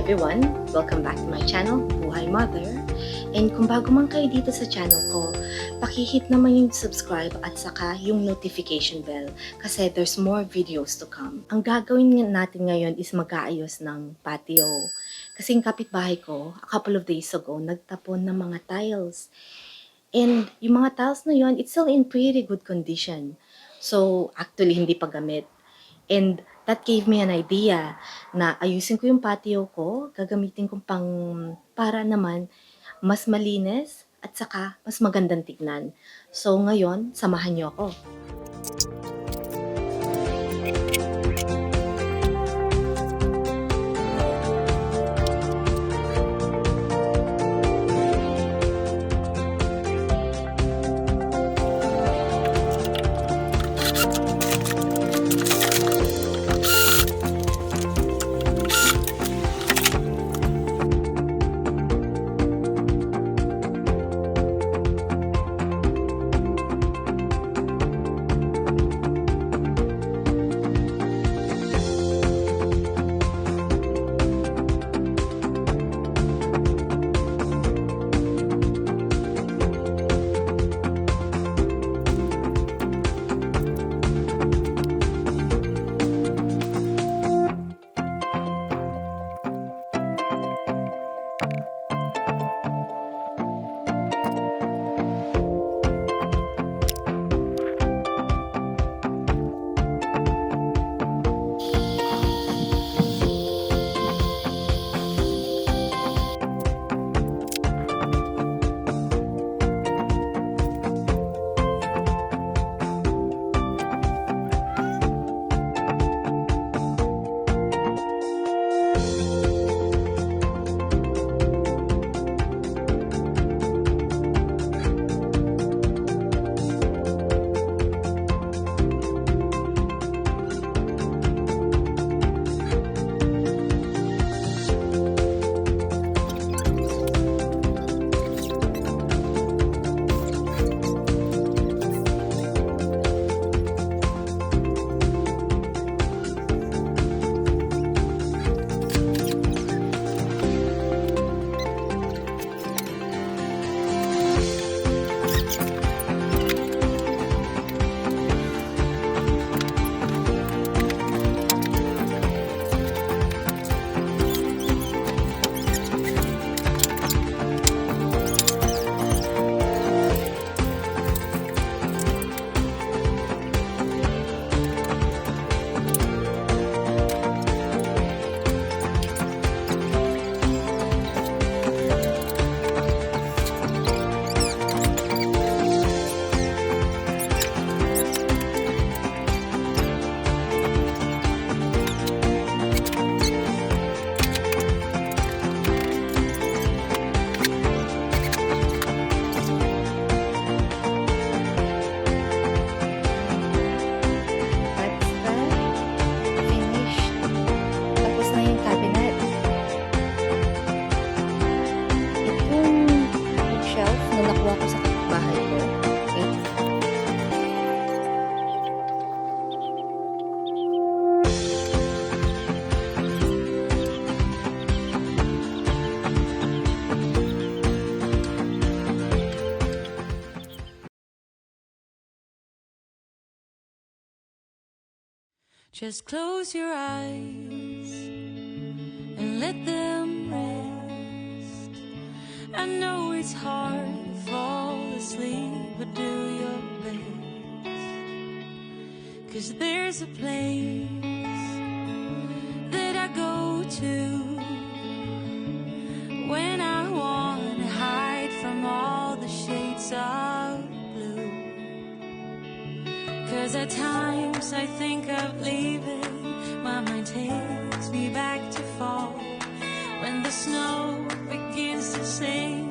everyone! Welcome back to my channel, Buhay Mother. And kung bago man kayo dito sa channel ko, pakihit naman yung subscribe at saka yung notification bell kasi there's more videos to come. Ang gagawin natin ngayon is mag-aayos ng patio. Kasi yung kapitbahay ko, a couple of days ago, nagtapon ng mga tiles. And yung mga tiles na yun, it's still in pretty good condition. So, actually, hindi pa gamit. And that gave me an idea na ayusin ko yung patio ko, gagamitin ko para naman mas malinis at saka mas magandang tignan. So ngayon, samahan niyo ako. Just close your eyes and let them rest. I know it's hard to fall asleep, but do your best. 'Cause there's a place that I go to when I wanna hide from all the shades of blue. 'Cause at times I think of leaving, my mind takes me back to fall, when the snow begins to sing